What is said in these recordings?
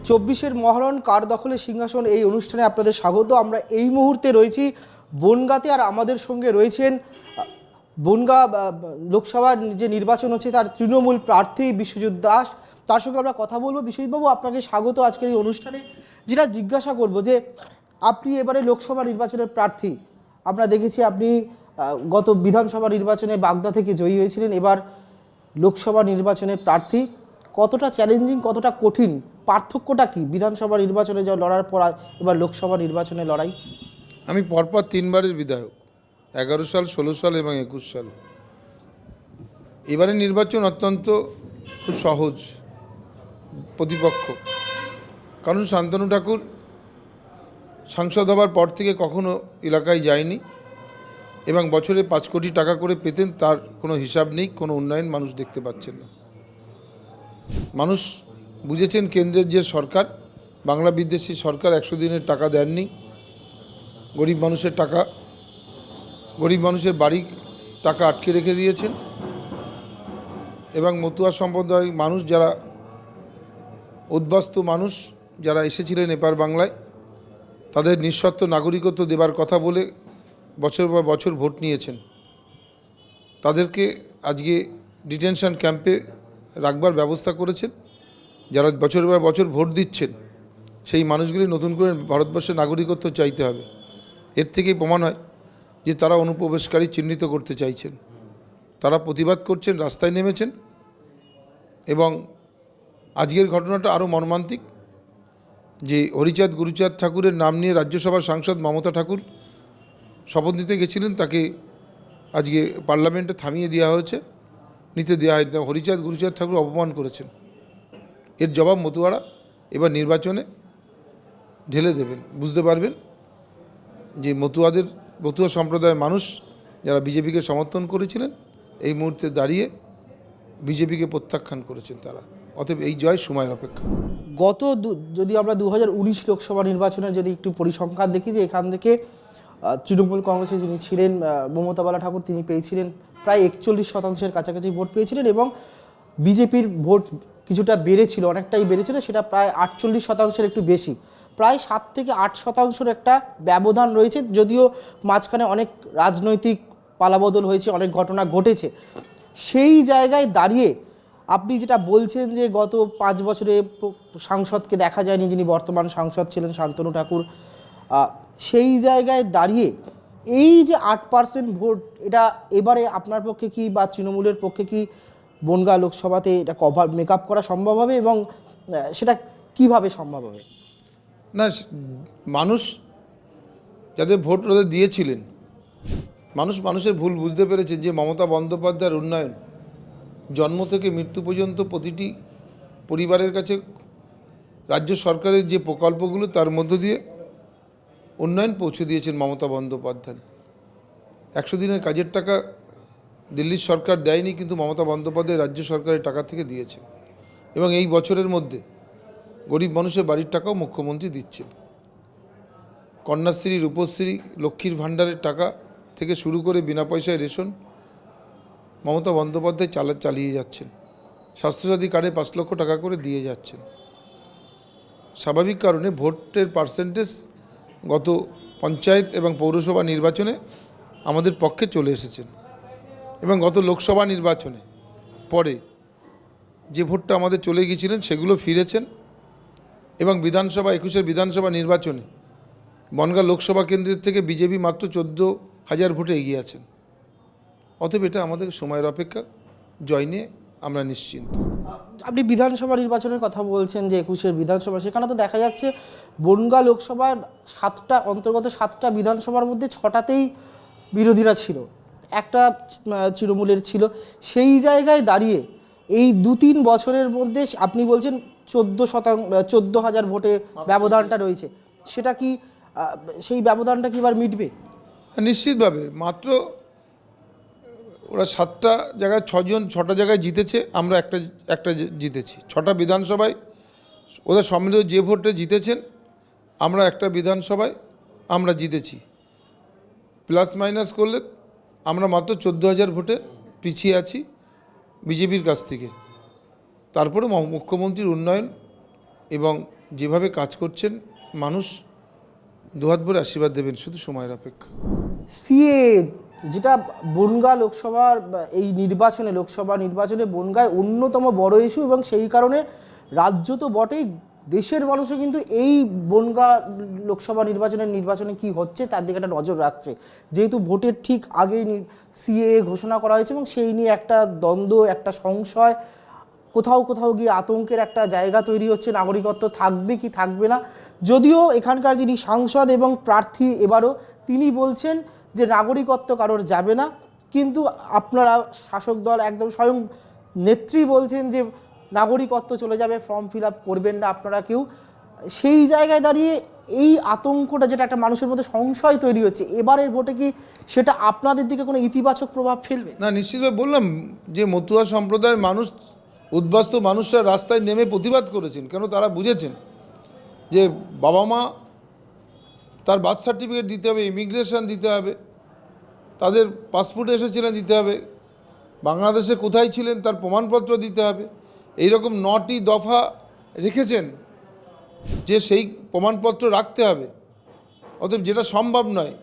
চব্বিশের মহারণ কার দখলে সিংহাসন এই অনুষ্ঠানে আপনাদের স্বাগত। আমরা এই মুহূর্তে রয়েছি বনগাঁতে, আর আমাদের সঙ্গে রয়েছেন বনগাঁ লোকসভার যে নির্বাচন হচ্ছে তার তৃণমূল প্রার্থী বিশ্বজিৎ দাস। তার সঙ্গে আমরা কথা বলবো। বিশ্বজিৎবাবু, আপনাকে স্বাগত আজকের এই অনুষ্ঠানে। যেটা জিজ্ঞাসা করব যে আপনি এবারে লোকসভা নির্বাচনের প্রার্থী, আমরা দেখেছি আপনি গত বিধানসভা নির্বাচনে বাগদা থেকে জয়ী হয়েছিলেন, এবার লোকসভা নির্বাচনের প্রার্থী। কতটা চ্যালেঞ্জিং, কতটা কঠিন, পার্থক্যটা কি বিধানসভা নির্বাচনে যা লড়ার পর এবার লোকসভা নির্বাচনে লড়াই? আমি পরপর তিনবারের বিধায়ক, 11 সাল, 16 সাল এবং 21 সাল। এবারের নির্বাচন অত্যন্ত খুব সহজ প্রতিপক্ষ, কারণ শান্তনু ঠাকুর সাংসদ হবার পর থেকে কখনো এলাকায় যায়নি এবং বছরে 5 কোটি টাকা করে পেতেন, তার কোনো হিসাব নেই, কোনো উন্নয়ন মানুষ দেখতে পাচ্ছেন না। মানুষ বুঝেছেন কেন্দ্রের যে সরকার, বাংলা বিদ্বেষী সরকার 100 দিনের টাকা দেননি, গরিব মানুষের টাকা, গরিব মানুষের বাড়ি টাকা আটকে রেখে দিয়েছেন এবং মতুয়া সম্প্রদায় মানুষ, যারা উদ্বাস্তু মানুষ, যারা এসেছিলেন এপার বাংলায়, তাদের নিঃশর্ত নাগরিকত্ব দেবার কথা বলে বছর পর বছর ভোট নিয়েছেন। তাদেরকে আজকে ডিটেনশন ক্যাম্পে রাখবার ব্যবস্থা করেছেন। যারা বছরের পর বছর ভোট দিচ্ছেন সেই মানুষগুলি নতুন করে ভারতবর্ষের নাগরিকত্ব চাইতে হবে। এর থেকেই প্রমাণ হয় যে তারা অনুপ্রবেশকারী চিহ্নিত করতে চাইছেন। তারা প্রতিবাদ করছেন, রাস্তায় নেমেছেন এবং আজকের ঘটনাটা আরও মর্মান্তিক যে হরিচাঁদ গুরুচাঁদ ঠাকুরের নাম নিয়ে রাজ্যসভার সাংসদ মমতা ঠাকুর শপথ নিতে গেছিলেন, তাকে আজকে পার্লামেন্টে থামিয়ে দেওয়া হয়েছে, নিতে দেওয়া হয়নি। হরিচাঁদ গুরুচাঁদ ঠাকুর অপমান করেছেন। এর জবাব মতুয়ারা এবার নির্বাচনে ঢেলে দেবেন। বুঝতে পারবেন যে মতুয়া সম্প্রদায়ের মানুষ যারা বিজেপিকে সমর্থন করেছিলেন এই মুহূর্তে দাঁড়িয়ে বিজেপিকে প্রত্যাখ্যান করেছেন তারা। অতএব এই জয় সময়ের অপেক্ষা। যদি আমরা 2019 লোকসভা নির্বাচনের যদি একটু পরিসংখ্যান দেখি, যে এখান থেকে তৃণমূল কংগ্রেসে যিনি ছিলেন মমতা বালা ঠাকুর, তিনি পেয়েছিলেন প্রায় 41% কাছাকাছি ভোট পেয়েছিলেন এবং বিজেপির ভোট কিছুটা বেড়েছিল, অনেকটাই বেড়েছিল, সেটা প্রায় 48% একটু বেশি, প্রায় 7 থেকে 8% একটা ব্যবধান রয়েছে। যদিও মাঝখানে অনেক রাজনৈতিক পালাবদল হয়েছে, অনেক ঘটনা ঘটেছে। সেই জায়গায় দাঁড়িয়ে আপনি যেটা বলছেন যে গত 5 বছরে সাংসদকে দেখা যায়নি, যিনি বর্তমান সাংসদ ছিলেন শান্তনু ঠাকুর, সেই জায়গায় দাঁড়িয়ে এই যে 8% ভোট, এটা এবারে আপনার পক্ষে কি বা তৃণমূলের পক্ষে কি বনগাঁ লোকসভাতে এটা মেকআপ করা সম্ভব হবে এবং সেটা কিভাবে সম্ভব হবে? না, মানুষ যাদের ভোট ওদের দিয়েছিলেন, মানুষের ভুল বুঝতে পেরেছে যে মমতা বন্দ্যোপাধ্যায়ের উন্নয়ন জন্ম থেকে মৃত্যু পর্যন্ত প্রতিটি পরিবারের কাছে রাজ্য সরকারের যে প্রকল্পগুলো তার মধ্য দিয়ে উন্নয়ন পৌঁছে দিয়েছেন মমতা বন্দ্যোপাধ্যায়। 100 দিনের কাজের টাকা দিল্লির সরকার দেয়নি, কিন্তু মমতা বন্দ্যোপাধ্যায় রাজ্য সরকারের টাকা থেকে দিয়েছে এবং এই বছরের মধ্যে গরিব মানুষের বাড়ির টাকাও মুখ্যমন্ত্রী দিচ্ছেন। কন্যাশ্রী, রূপশ্রী, লক্ষ্মীর ভাণ্ডারের টাকা থেকে শুরু করে বিনা পয়সায় রেশন মমতা বন্দ্যোপাধ্যায় চালিয়ে যাচ্ছেন। স্বাস্থ্যসাথী কার্ডে 5 লক্ষ টাকা করে দিয়ে যাচ্ছেন। স্বাভাবিক কারণে ভোটের পার্সেন্টেজ গত পঞ্চায়েত এবং পৌরসভা নির্বাচনে আমাদের পক্ষে চলে এসেছেন এবং গত লোকসভা নির্বাচনে পরে যে ভোটটা আমাদের চলে গিয়েছিলেন সেগুলো ফিরেছেন এবং বিধানসভা 21-এর বিধানসভা নির্বাচনে বনগাঁ লোকসভা কেন্দ্রের থেকে বিজেপি মাত্র 14,000 ভোটে এগিয়ে আছেন। অতএব এটা আমাদের সময়ের অপেক্ষা, জয় নিয়ে আমরা নিশ্চিন্ত। আপনি বিধানসভা নির্বাচনের কথা বলছেন যে 21-এর বিধানসভা, সেখানে তো দেখা যাচ্ছে বনগাঁ লোকসভার অন্তর্গত 7টা বিধানসভার মধ্যে 6টাতেই বিরোধীরা ছিল, একটা তৃণমূলের ছিল। সেই জায়গায় দাঁড়িয়ে এই 2-3 বছরের মধ্যে আপনি বলছেন 14,000 ভোটে ব্যবধানটা রয়েছে, সেটা কি সেই ব্যবধানটা কি এবার মিটবে? নিশ্চিতভাবে। মাত্র ওরা 7টা জায়গায় 6টা জায়গায় জিতেছে, আমরা একটা জিতেছি। 6টা বিধানসভায় ওদের সম্মিলিত যে ভোটে জিতেছেন, আমরা একটা বিধানসভায় আমরা জিতেছি। প্লাস মাইনাস করলে আমরা মাত্র 14,000 ভোটে পিছিয়ে আছি বিজেপির কাছ থেকে। তারপরে মুখ্যমন্ত্রীর উন্নয়ন এবং যেভাবে কাজ করছেন, মানুষ দুহাত ভরে আশীর্বাদ দেবেন, শুধু সময়ের অপেক্ষা। সিএ যেটা বনগাঁ লোকসভার এই নির্বাচনে, লোকসভা নির্বাচনে বনগাঁয় অন্যতম বড় ইস্যু, এবং সেই কারণে রাজ্য তো বটেই, দেশের মানুষও কিন্তু এই বনগাঁ লোকসভা নির্বাচনে কি হচ্ছে তার দিকে একটা নজর রাখছে, যেহেতু ভোটের ঠিক আগেই সিএ ঘোষণা করা হয়েছে এবং সেই নিয়ে একটা দ্বন্দ্ব, একটা সংশয়, কোথাও কোথাও গিয়ে আতঙ্কের একটা জায়গা তৈরি হচ্ছে, নাগরিকত্ব থাকবে কি থাকবে না। যদিও এখানকার যিনি সাংসদ এবং প্রার্থী এবারও, তিনি বলছেন যে নাগরিকত্ব কারোর যাবে না, কিন্তু আপনারা শাসক দল একদম স্বয়ং নেত্রী বলছেন যে নাগরিকত্ব চলে যাবে, ফর্ম ফিল আপ করবেন না আপনারা কেউ। সেই জায়গায় দাঁড়িয়ে এই আতঙ্কটা, যেটা একটা মানুষের মধ্যে সংশয় তৈরি হচ্ছে, এবারের ভোটে কি সেটা আপনাদের দিকে কোনো ইতিবাচক প্রভাব ফেলবে? না, নিশ্চিতভাবে বললাম যে মতুয়া সম্প্রদায়ের মানুষ, উদ্বাস্ত মানুষরা রাস্তায় নেমে প্রতিবাদ করেছেন, কেন তারা বুঝেছেন যে বাবা মা তার বার্থ সার্টিফিকেট দিতে হবে, ইমিগ্রেশন দিতে হবে, তাদের পাসপোর্ট এসেছিলেন দিতে হবে, বাংলাদেশে কোথায় ছিলেন তার প্রমাণপত্র দিতে হবে। এইরকম 9টি দফা রেখেছেন যে সেই প্রমাণপত্র রাখতে হবে। অতএব যেটা সম্ভব নয়,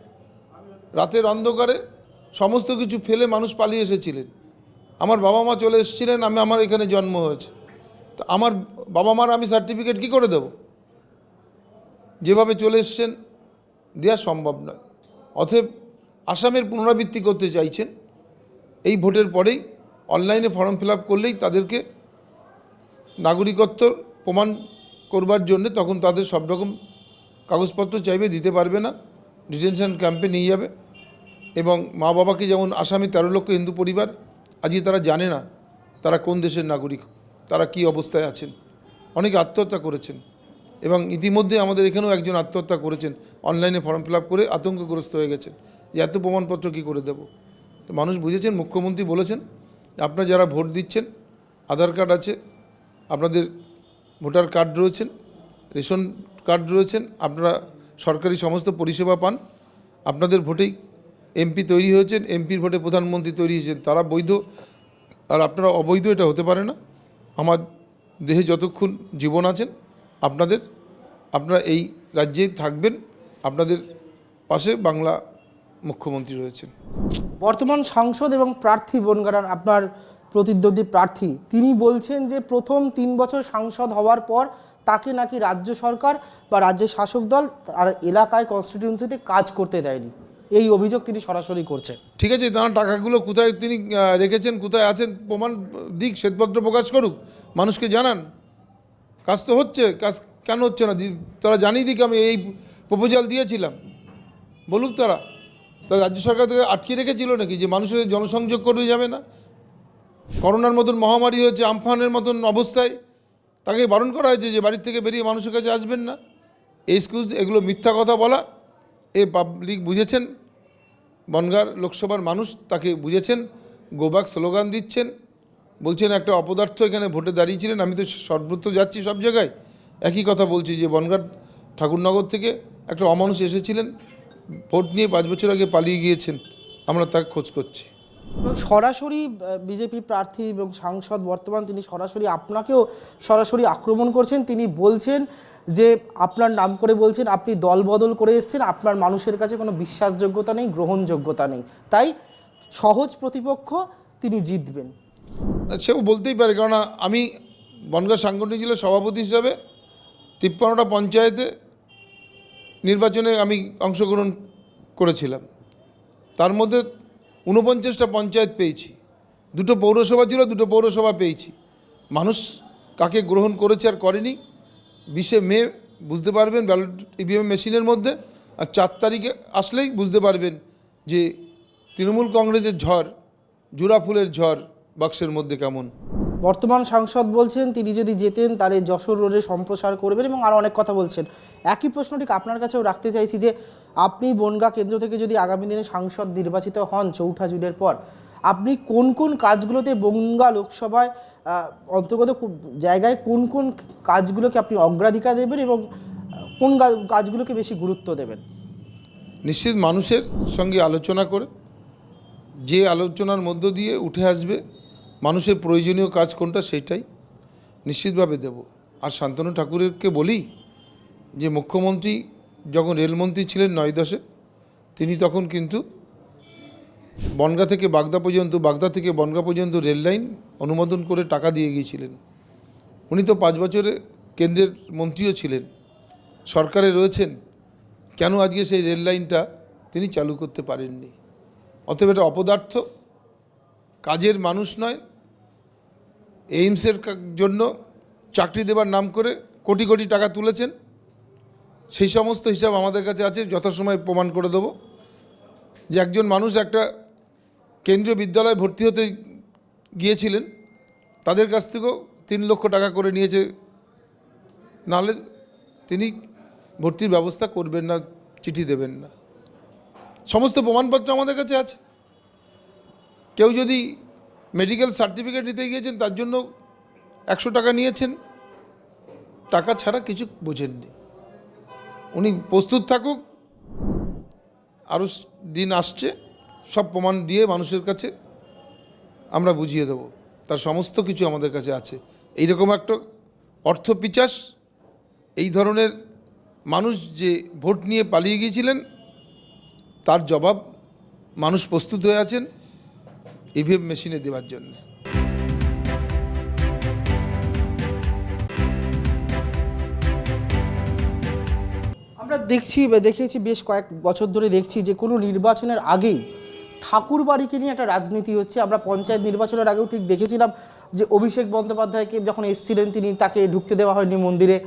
রাতের অন্ধকারে সমস্ত কিছু ফেলে মানুষ পালিয়ে এসেছিলেন। আমার বাবা মা চলে এসেছিলেন, আমার এখানে জন্ম হয়েছে, তো আমার বাবা মার আমি সার্টিফিকেট কী করে দেব? যেভাবে চলে এসছেন দেওয়া সম্ভব নয়। অতএব আসামের পুনরাবৃত্তি করতে চাইছেন, এই ভোটের পরেই অনলাইনে ফর্ম ফিল আপ করলেই তাদেরকে নাগরিকত্ব প্রমাণ করবার জন্য তখন তাদের সব রকম কাগজপত্র চাইবে, দিতে পারবে না, ডিটেনশন ক্যাম্পে নিয়ে যাবে। এবং মা বাবাকে, যেমন আসামি 13 লক্ষ হিন্দু পরিবার, আজকে তারা জানে না তারা কোন দেশের নাগরিক, তারা কি অবস্থায় আছেন। অনেকে আত্মহত্যা করেছেন এবং ইতিমধ্যে আমাদের এখানেও একজন আত্মহত্যা করেছেন, অনলাইনে ফর্ম ফিল আপ করে আতঙ্কগ্রস্ত হয়ে গেছেন যে এত প্রমাণপত্র কী করে দেব। তো মানুষ বুঝেছেন, মুখ্যমন্ত্রী বলেছেন আপনারা যারা ভোট দিচ্ছেন, আধার কার্ড আছে, আপনাদের ভোটার কার্ড রয়েছেন, রেশন কার্ড রয়েছেন, আপনারা সরকারি সমস্ত পরিষেবা পান, আপনাদের ভোটেই এমপি তৈরি হয়েছেন, এমপির ভোটে প্রধানমন্ত্রী তৈরি হয়েছেন, তারা বৈধ আর আপনারা অবৈধ, এটা হতে পারে না। আমার দেহে যতক্ষণ জীবন আছেন আপনারা এই রাজ্যেই থাকবেন, আপনাদের পাশে বাংলা মুখ্যমন্ত্রী রয়েছেন। বর্তমান সাংসদ এবং প্রার্থী বনগাঁর আপনার প্রতিদ্বন্দ্বী প্রার্থী, তিনি বলছেন যে প্রথম 3 বছর সাংসদ হওয়ার পর তাকে নাকি রাজ্য সরকার বা রাজ্যের শাসক দল তার এলাকায়, কনস্টিটিউয়েন্সিতে কাজ করতে দেয়নি। এই অভিযোগ তিনি সরাসরি করছেন। ঠিক আছে, তারা টাকাগুলো কোথায় তিনি রেখেছেন, কোথায় আছেন, প্রমাণ দিক, শ্বেতপত্র প্রকাশ করুক, মানুষকে জানান। কাজ তো হচ্ছে, কাজ কেন হচ্ছে না তারা জানিয়ে দিক, আমি এই প্রপোজাল দিয়েছিলাম, বলুক তারা। তারা রাজ্য সরকার থেকে আটকে রেখেছিল নাকি যে মানুষের জনসংযোগ করবে যাবে না? করোনার মতন মহামারী হয়েছে, আমফানের মতন অবস্থায় তাকে বারণ করা হয়েছে যে বাড়ির থেকে বেরিয়ে মানুষের কাছে আসবেন না। এক্সকিউজ, এগুলো মিথ্যা কথা বলা। পাবলিক বুঝেছেন, বনগাঁ লোকসভার মানুষ তাকে বুঝেছেন। গোব্যাক স্লোগান দিচ্ছেন, বলছেন একটা অপদার্থ এখানে ভোটে দাঁড়িয়েছিলেন। আমি তো সর্বত্র যাচ্ছি, সব জায়গায় একই কথা বলছি যে বনগাঁ ঠাকুরনগর থেকে একটা অমানুষ এসেছিলেন, ভোট নিয়ে 5 বছর আগে পালিয়ে গিয়েছেন, আমরা তাকে খোঁজ করছি। সরাসরি বিজেপি প্রার্থী এবং সাংসদ বর্তমান, তিনি সরাসরি আপনাকেও সরাসরি আক্রমণ করছেন। তিনি বলছেন যে আপনার নাম করে বলছেন আপনি দল বদল করে এসেছেন, আপনার মানুষের কাছে কোনো বিশ্বাসযোগ্যতা নেই, গ্রহণযোগ্যতা নেই, তাই সহজ প্রতিপক্ষ তিনি জিতবেন। সেও বলতেই পারে, কারণ আমি বনগাঁ সাংগঠনিক জেলার সভাপতি হিসাবে 53টা পঞ্চায়েতে নির্বাচনে আমি অংশগ্রহণ করেছিলাম। তার মধ্যে 49টা পঞ্চায়েত পেয়েছি, 2টো পৌরসভা ছিল, 2টো পৌরসভা পেয়েছি। মানুষ কাকে গ্রহণ করেছে আর করেনি 20শে মে বুঝতে পারবেন ব্যালট ইভিএম মেশিনের মধ্যে, আর 4 তারিখে আসলেই বুঝতে পারবেন যে তৃণমূল কংগ্রেসের ঝড়, জোড়া ফুলের ঝড় বাক্সের মধ্যে কেমন। বর্তমান সাংসদ বলছেন তিনি যদি জেতেন তাহলে যশোর রোডে সম্প্রসার করবেন এবং আরও অনেক কথা বলছেন। একই প্রশ্নটি আপনার কাছেও রাখতে চাইছি যে আপনি বনগাঁ কেন্দ্র থেকে যদি আগামী দিনে সাংসদ নির্বাচিত হন 4ঠা জুনের পর, আপনি কোন কোন কাজগুলোতে বনগাঁ লোকসভায় অন্তর্গত জায়গায় কোন কোন কাজগুলোকে আপনি অগ্রাধিকার দেবেন এবং কোন কাজগুলোকে বেশি গুরুত্ব দেবেন? নিশ্চিত মানুষের সঙ্গে আলোচনা করে, যে আলোচনার মধ্য দিয়ে উঠে আসবে মানুষের প্রয়োজনীয় কাজ কোনটা সেটাই নিশ্চিতভাবে দেব। আর শান্তনু ঠাকুরকে বলি যে মুখ্যমন্ত্রী যখন রেলমন্ত্রী ছিলেন ৯-১০-এ, তিনি তখন কিন্তু বনগাঁ থেকে বাগদা পর্যন্ত, বাগদা থেকে বনগাঁ পর্যন্ত রেল লাইন অনুমোদন করে টাকা দিয়ে গিয়েছিলেন। উনি তো 5 বছরে কেন্দ্রের মন্ত্রীও ছিলেন, সরকারে রয়েছেন, কেন আজকে সেই রেল লাইনটা তিনি চালু করতে পারেননি? অতএব এটা অপদার্থ, কাজের মানুষ নয়। এইমসের জন্য চাকরি দেবার নাম করে কোটি কোটি টাকা তুলেছেন, সেই সমস্ত হিসাব আমাদের কাছে আছে, যথাসময়ে প্রমাণ করে দেব যে একজন মানুষ একটা কেন্দ্রীয় বিদ্যালয়ে ভর্তি হতে গিয়েছিলেন, তাদের কাছ থেকেও 3 লক্ষ টাকা করে নিয়েছে, নাহলে তিনি ভর্তির ব্যবস্থা করবেন না, চিঠি দেবেন না। সমস্ত প্রমাণপত্র আমাদের কাছে আছে। কেউ যদি মেডিকেল সার্টিফিকেট নিতে গিয়েছেন, তার জন্য 100 টাকা নিয়েছেন, টাকা ছাড়া কিছু বোঝেননি। উনি প্রস্তুত থাকুক, আরও দিন আসছে, সব প্রমাণ দিয়ে মানুষের কাছে আমরা বুঝিয়ে দেব, তার সমস্ত কিছু আমাদের কাছে আছে। এইরকম একটা অর্থ পিচাস, এই ধরনের মানুষ যে ভোট নিয়ে পালিয়ে গিয়েছিলেন, তার জবাব মানুষ প্রস্তুত হয়ে আছেন ইভিএম মেশিনে দেওয়ার জন্য। আমরা দেখেছি বেশ কয়েক বছর ধরে দেখছি যে কোনো নির্বাচনের আগেই ঠাকুর বাড়িকে নিয়ে একটা রাজনীতি হচ্ছে। আমরা পঞ্চায়েত নির্বাচনের আগেও ঠিক দেখেছিলাম যে অভিষেক বন্দ্যোপাধ্যায়কে যখন এসেছিলেন তাকে ঢুকতে দেওয়া হয়নি মন্দিরে।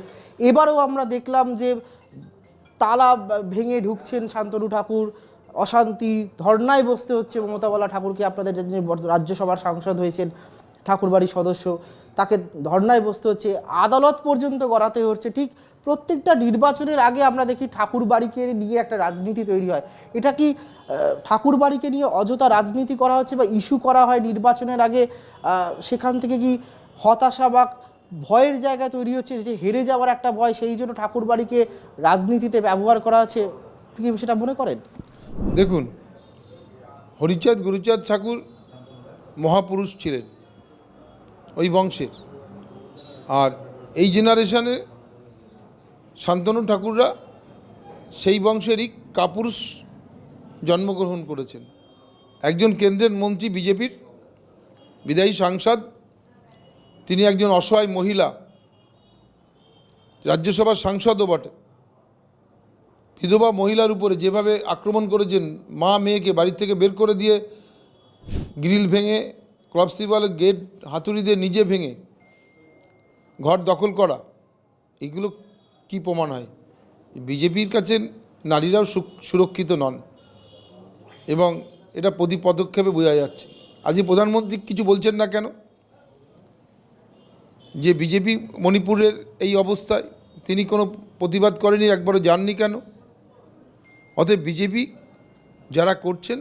এবারও আমরা দেখলাম যে তালা ভেঙে ঢুকছেন শান্তনু ঠাকুর, অশান্তি, ধর্নায় বসতে হচ্ছে মমতা বালা ঠাকুরকে। আপনাদের যিনি রাজ্যসভার সাংসদ হয়েছেন, ঠাকুরবাড়ির সদস্য, তাকে ধর্নায় বসতে হচ্ছে, আদালত পর্যন্ত গড়াতে হচ্ছে। ঠিক প্রত্যেকটা নির্বাচনের আগে আমরা দেখি ঠাকুর বাড়িকে নিয়ে একটা রাজনীতি তৈরি হয়। এটা কি ঠাকুর বাড়িকে নিয়ে অযথা রাজনীতি করা হচ্ছে বা ইস্যু করা হয় নির্বাচনের আগে? সেখান থেকে কি হতাশা বা ভয়ের জায়গা তৈরি হচ্ছে, যে হেরে যাওয়ার একটা ভয়, সেই জন্য ঠাকুর বাড়িকে রাজনীতিতে ব্যবহার করা হচ্ছে? আপনি কি সেটা মনে করেন? দেখুন, হরিচাঁদ গুরুচাঁদ ঠাকুর মহাপুরুষ ছিলেন ওই বংশের, আর এই জেনারেশনে শান্তনু ঠাকুররা সেই বংশেরই কাপুরুষ জন্মগ্রহণ করেছেন। একজন কেন্দ্রের মন্ত্রী, বিজেপির বিদায়ী সাংসদ, তিনি একজন অসহায় মহিলা, রাজ্যসভার সাংসদও বটে। বিধবা মহিলার উপরে যেভাবে আক্রমণ করেছেন, মা মেয়েকে বাড়ি থেকে বের করে দিয়ে গ্রিল ভেঙে, ক্লবসিবালের গেট হাতুড়ি দিয়ে নিজে ভেঙে ঘর দখল করা, এগুলো কি প্রমাণ হয়? বিজেপির কাছে নারীরাও সুরক্ষিত নন, এবং এটা প্রতি পদক্ষেপে বোঝা যাচ্ছে। আজকে প্রধানমন্ত্রী কিছু বলছেন না কেন? যে বিজেপি মণিপুরের এই অবস্থায়, তিনি কোনো প্রতিবাদ করেনি, একবারও যাননি কেন? অতএব বিজেপি যারা করছেন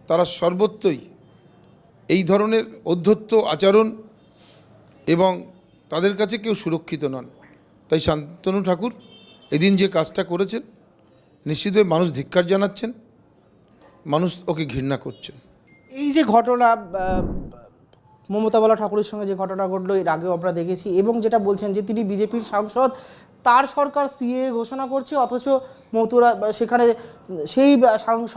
তারা সর্বত্রই এই ধরনের অধ্যত্ত আচরণ, এবং তাদের কাছে কেউ সুরক্ষিত নন। তাই শান্তনু ঠাকুর এদিন যে কাজটা করেছেন, নিশ্চিতভাবে মানুষ ধিক্কার জানাচ্ছেন, মানুষ ওকে ঘৃণা করছেন। এই যে ঘটনা মমতা বালা ঠাকুরের সঙ্গে যে ঘটনা ঘটলো, এর আগেও আমরা দেখেছি, এবং যেটা বলছেন যে তিনি বিজেপির সাংসদ, তার সরকার সিএ ঘোষণা করছে, অথচ মথুরা সেখানে সেই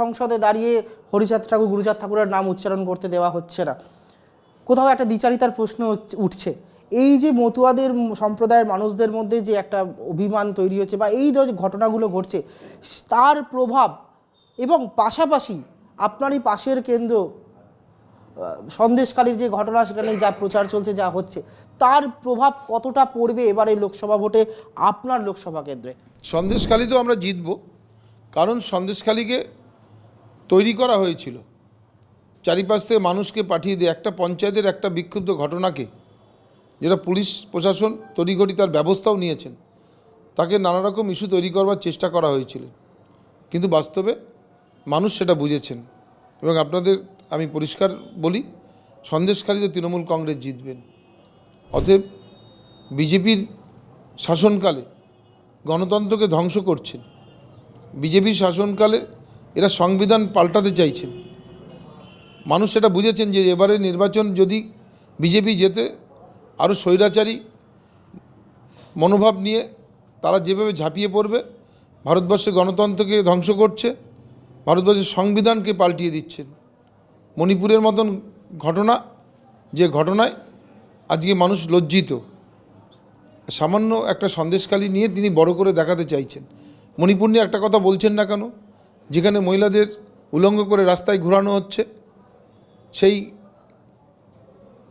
সংসদে দাঁড়িয়ে হরিচাঁদ ঠাকুর, গুরুচাঁদ ঠাকুরের নাম উচ্চারণ করতে দেওয়া হচ্ছে না। কোথাও একটা দ্বিচারিতার প্রশ্ন উঠছে। এই যে মতুয়াদের সম্প্রদায়ের মানুষদের মধ্যে যে একটা অভিমান তৈরি হচ্ছে বা এই যে ঘটনাগুলো ঘটছে, তার প্রভাব, এবং পাশাপাশি আপনারই পাশের কেন্দ্র সন্দেশকালীর যে ঘটনা, সেটা নিয়ে যা প্রচার চলছে, যা হচ্ছে, তার প্রভাব কতটা পড়বে এবারে লোকসভা ভোটে আপনার লোকসভা কেন্দ্রে? সন্দেশখালী তো আমরা জিতব, কারণ সন্দেশখালীকে তৈরি করা হয়েছিল, চারিপাশ থেকে মানুষকে পাঠিয়ে দিয়ে একটা পঞ্চায়েতের একটা বিক্ষুব্ধ ঘটনাকে, যেটা পুলিশ প্রশাসন তড়িঘড়ি তার ব্যবস্থাও নিয়েছেন, তাকে নানা রকম ইস্যু তৈরি করবার চেষ্টা করা হয়েছিল। কিন্তু বাস্তবে মানুষ সেটা বুঝেছেন, এবং আপনাদের আমি পরিষ্কার বলি, সন্দেশখালীতে তৃণমূল কংগ্রেস জিতবেন। অতএব বিজেপির শাসনকালে গণতন্ত্রকে ধ্বংস করছেন। বিজেপির শাসনকালে এরা সংবিধান পাল্টাতে চাইছেন। মানুষ সেটা বুঝেছেন যে এবারে নির্বাচন যদি বিজেপি জেতে, আরও স্বৈরাচারী মনোভাব নিয়ে তারা যেভাবে ঝাঁপিয়ে পড়বে, ভারতবর্ষের গণতন্ত্রকে ধ্বংস করছে, ভারতবর্ষের সংবিধানকে পাল্টিয়ে দিচ্ছেন। মণিপুরের মতন ঘটনা, যে ঘটনায় আজকে মানুষ লজ্জিত, সামান্য একটা সন্দেশখালী নিয়ে তিনি বড় করে দেখাতে চাইছেন। মণিপুর নিয়ে একটা কথা বলছেন না কেন? যেখানে মহিলাদের উলঙ্গ করে রাস্তায় ঘোরানো হচ্ছে, সেই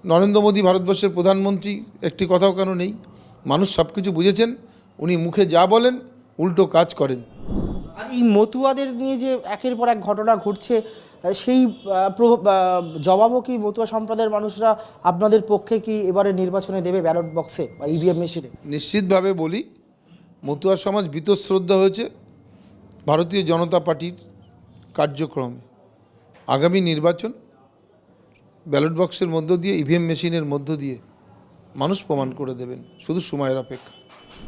নরেন্দ্র মোদী ভারতবর্ষের প্রধানমন্ত্রী একটি কথাও কেন নেই? মানুষ সব কিছু বুঝেছেন, উনি মুখে যা বলেন উল্টো কাজ করেন। আর এই মতুয়াদের নিয়ে যে একের পর এক ঘটনা ঘটছে, সেই জবাবও কি মতুয়া সম্প্রদায়ের মানুষরা আপনাদের পক্ষে কি এবারে নির্বাচনে দেবে ব্যালট বক্সে বা ইভিএম মেশিনে? নিশ্চিতভাবে বলি, মতুয়া সমাজ বীতশ্রদ্ধা হয়েছে ভারতীয় জনতা পার্টির কার্যক্রমে। আগামী নির্বাচন ব্যালট বক্সের মধ্য দিয়ে, ইভিএম মেশিনের মধ্য দিয়ে মানুষ প্রমাণ করে দেবেন, শুধু সময়ের অপেক্ষা।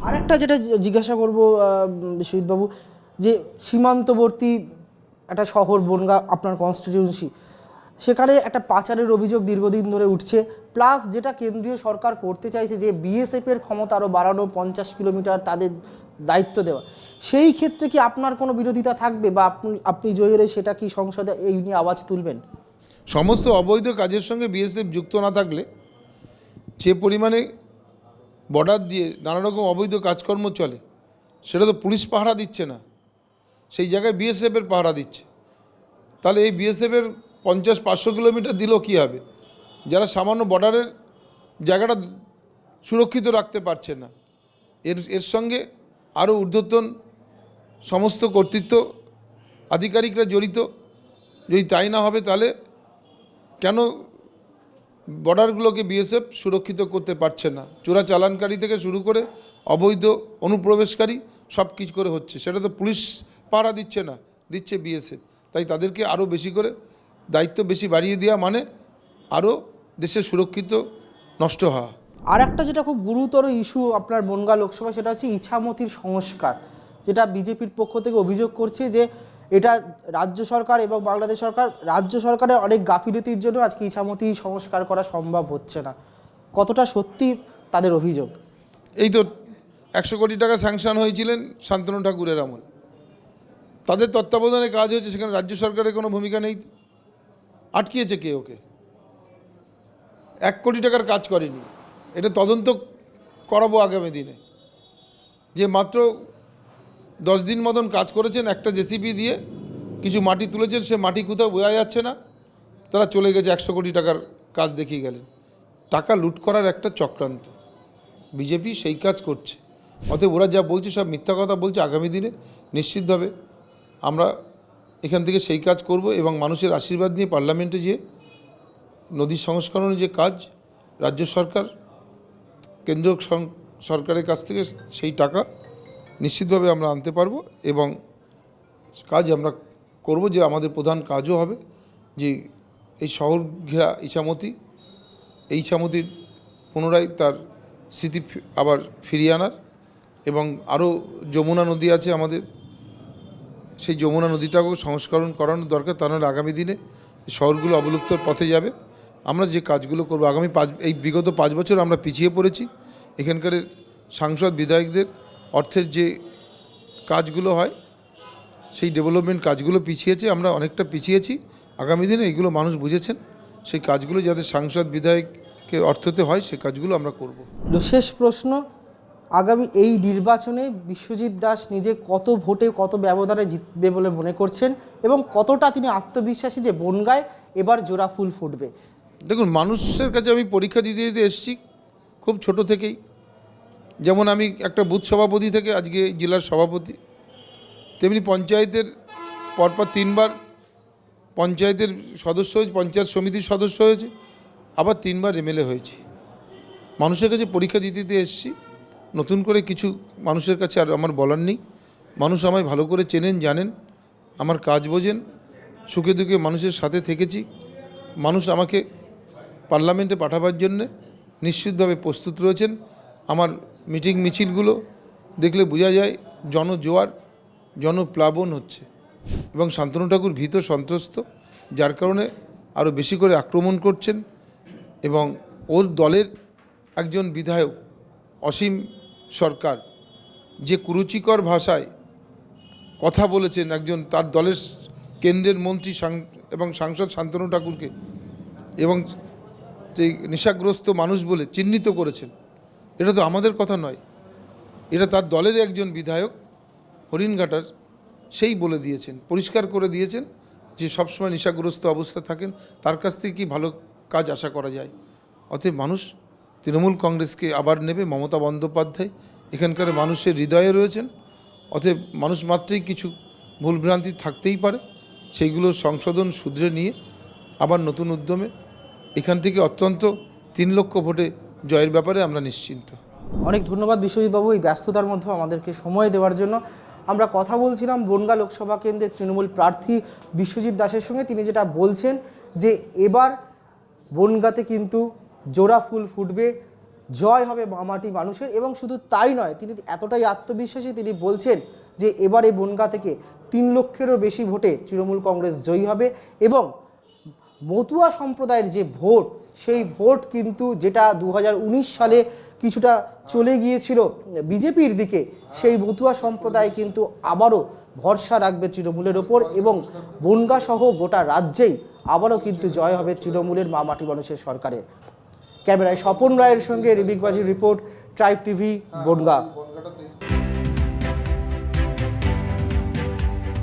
আরেকটা যেটা জিজ্ঞাসা করব বিশ্বজিৎবাবু, যে সীমান্তবর্তী একটা শহর বনগাঁ আপনার কনস্টিটিউয়েন্সি, সেখানে একটা পাচারের অভিযোগ দীর্ঘদিন ধরে উঠছে, প্লাস যেটা কেন্দ্রীয় সরকার করতে চাইছে যে বিএসএফের ক্ষমতা আরও বাড়ানো, 50 কিলোমিটার তাদের দায়িত্ব দেওয়া, সেই ক্ষেত্রে কি আপনার কোনো বিরোধিতা থাকবে বা আপনি জয়ী হলে সেটা কি সংসদে এই নিয়ে আওয়াজ তুলবেন? সমস্ত অবৈধ কাজের সঙ্গে বিএসএফ যুক্ত না থাকলে, যে পরিমাণে বর্ডার দিয়ে নানা রকম অবৈধ কাজকর্ম চলে, সেটা তো পুলিশ পাহারা দিচ্ছে না, সেই জায়গায় বিএসএফের পাহারা দিচ্ছে। তাহলে এই বিএসএফের 50-500 কিলোমিটার দিলেও কী হবে? যারা সামান্য বর্ডারের জায়গাটা সুরক্ষিত রাখতে পারছে না, এর সঙ্গে আরও ঊর্ধ্বতন সমস্ত কর্তৃত্ব আধিকারিকরা জড়িত। যদি তাই না হবে, তাহলে কেন বর্ডারগুলোকে বিএসএফ সুরক্ষিত করতে পারছে না? চোরা চালানকারী থেকে শুরু করে অবৈধ অনুপ্রবেশকারী সব কিছু করে হচ্ছে, সেটা তো পুলিশ পাহারা দিচ্ছে না, দিচ্ছে বিএসএফ। তাই তাদেরকে আরও বেশি করে দায়িত্ব বেশি বাড়িয়ে দেওয়া মানে আরও দেশের সুরক্ষিত নষ্ট হওয়া। আর একটা যেটা খুব গুরুতর ইস্যু আপনার বনগাঁ লোকসভায়, সেটা হচ্ছে ইছামতির সংস্কার, যেটা বিজেপির পক্ষ থেকে অভিযোগ করছে যে এটা রাজ্য সরকার এবং বাংলাদেশ সরকার, রাজ্য সরকারের অনেক গাফিলতির জন্য আজকে ইছামতি সংস্কার করা সম্ভব হচ্ছে না। কতটা সত্যি তাদের অভিযোগ? এই তো 100 কোটি টাকা স্যাংশন হয়েছিলেন শান্তনু ঠাকুরের আমল, তাদের তত্ত্বাবধানে কাজ হয়েছে, সেখানে রাজ্য সরকারের কোনো ভূমিকা নেই। আটকিয়েছে কে ওকে? 1 কোটি টাকার কাজ করেনি, এটা তদন্ত করাবো আগামী দিনে। যে মাত্র 10 দিন মতন কাজ করেছেন, একটা জেসিবি দিয়ে কিছু মাটি তুলেছেন, সে মাটি কোথাও বোঝা যাচ্ছে না, তারা চলে গেছে 100 কোটি টাকার কাজ দেখিয়ে গেলেন। টাকা লুট করার একটা চক্রান্ত, বিজেপি সেই কাজ করছে। অতএব ওরা যা বলছে সব মিথ্যা কথা বলছে। আগামী দিনে নিশ্চিতভাবে আমরা এখান থেকে সেই কাজ করব এবং মানুষের আশীর্বাদ নিয়ে পার্লামেন্টে যেয়ে নদী সংস্করণের যে কাজ, রাজ্য সরকার কেন্দ্র সরকারের কাছ থেকে সেই টাকা নিশ্চিতভাবে আমরা আনতে পারবো এবং কাজ আমরা করব। যে আমাদের প্রধান কাজও হবে যে এই শহর ঘেরা ইছামতি, এই ইছামতির পুনরায় তার স্মৃতি আবার ফিরিয়ে আনার, এবং আরও যমুনা নদী আছে আমাদের, সেই যমুনা নদীটাকেও সংস্করণ করানোর দরকার। তা নাহলে আগামী দিনে শহরগুলো অবলুপ্তর পথে যাবে। আমরা যে কাজগুলো করব আগামী এই বিগত 5 বছর আমরা পিছিয়ে পড়েছি। এখানকার সাংসদ বিধায়কদের অর্থের যে কাজগুলো হয়, সেই ডেভেলপমেন্ট কাজগুলো পিছিয়েছে, আমরা অনেকটা পিছিয়েছি। আগামী দিনে এইগুলো মানুষ বুঝেছেন, সেই কাজগুলো যাতে সাংসদ বিধায়কের অর্থতে হয়, সেই কাজগুলো আমরা করব। শেষ প্রশ্ন, আগামী এই নির্বাচনে বিশ্বজিৎ দাস নিজে কত ভোটে, কত ব্যবধানে জিতবে বলে মনে করছেন এবং কতটা তিনি আত্মবিশ্বাসী যে বনগাঁয় এবার জোড়া ফুল ফুটবে? দেখুন, মানুষের কাছে আমি পরীক্ষা দিতে দিতে এসেছি খুব ছোট থেকেই। যেমন আমি একটা বুথ সভাপতি থেকে আজকে জেলার সভাপতি, তেমনি পঞ্চায়েতের পরপর 3 বার পঞ্চায়েতের সদস্য হয়েছে, পঞ্চায়েত সমিতির সদস্য হয়েছে, আবার 3 বার এমএলএ হয়েছি। মানুষের কাছে পরীক্ষা দিতে দিতে এসেছি। নতুন করে কিছু মানুষের কাছে আর আমার বলার নেই। মানুষ আমায় ভালো করে চেনেন, জানেন, আমার কাজ বোঝেন, সুখে দুঃখে মানুষের সাথে থেকেছি। মানুষ আমাকে পার্লামেন্টে পাঠাবার জন্য নিশ্চিতভাবে প্রস্তুত রয়েছেন। আমার মিটিং মিছিলগুলো দেখলে বোঝা যায় জনজোয়ার জনপ্লাবন হচ্ছে এবং শান্তনু ঠাকুর ভীত সন্ত্রস্ত, যার কারণে আরও বেশি করে আক্রমণ করছেন। এবং ওর দলের একজন বিধায়ক অসীম সরকার যে কুরুচিকর ভাষায় কথা বলেছেন একজন তার দলের কেন্দ্রের মন্ত্রী এবং সাংসদ শান্তনু ঠাকুরকে, এবং যে নেশাগ্রস্ত মানুষ বলে চিহ্নিত করেছেন, এটা তো আমাদের কথা নয়, এটা তার দলের একজন বিধায়ক হরিণঘাটার সেই বলে দিয়েছেন, পরিষ্কার করে দিয়েছেন যে সবসময় নেশাগ্রস্ত অবস্থা থাকেন, তার কাছ থেকে কি ভালো কাজ আশা করা যায়। অতএব মানুষ তৃণমূল কংগ্রেসকে আবার নেবে। মমতা বন্দ্যোপাধ্যায় এখানকার মানুষের হৃদয়ে রয়েছেন। অতএব মানুষ মাত্রই কিছু ভুলভ্রান্তি থাকতেই পারে, সেইগুলো সংশোধন শুধরে নিয়ে আবার নতুন উদ্যমে এখান থেকে অত্যন্ত 3 লক্ষ ভোটে জয়ের ব্যাপারে আমরা নিশ্চিন্ত। অনেক ধন্যবাদ বিশ্বজিৎবাবু এই ব্যস্ততার মধ্যে আমাদেরকে সময় দেওয়ার জন্য। আমরা কথা বলছিলাম বনগাঁ লোকসভা কেন্দ্রের তৃণমূল প্রার্থী বিশ্বজিৎ দাসের সঙ্গে। তিনি যেটা বলছেন যে এবার বনগাঁতে কিন্তু জোড়া ফুল ফুটবে, জয় হবে মামাটি মানুষের। এবং শুধু তাই নয়, তিনি এতটাই আত্মবিশ্বাসী, তিনি বলছেন যে এবার এই বনগাঁ থেকে 3 লক্ষেরও বেশি ভোটে তৃণমূল কংগ্রেস জয়ী হবে। এবং মতুয়া সম্প্রদায়ের যে ভোট, সেই ভোট কিন্তু যেটা 2019 সালে কিছুটা চলে গিয়েছিল বিজেপির দিকে, সেই মতুয়া সম্প্রদায় কিন্তু আবারও ভরসা রাখবে তৃণমূলের ওপর এবং বনগাঁ সহ গোটা রাজ্যেই আবারও কিন্তু জয় হবে তৃণমূলের মামাটি মানুষের সরকারের। ক্যামেরায় স্বপন রায়ের সঙ্গে রিবিক বাজির রিপোর্ট, ট্রাইব টিভি, বনগাঁ।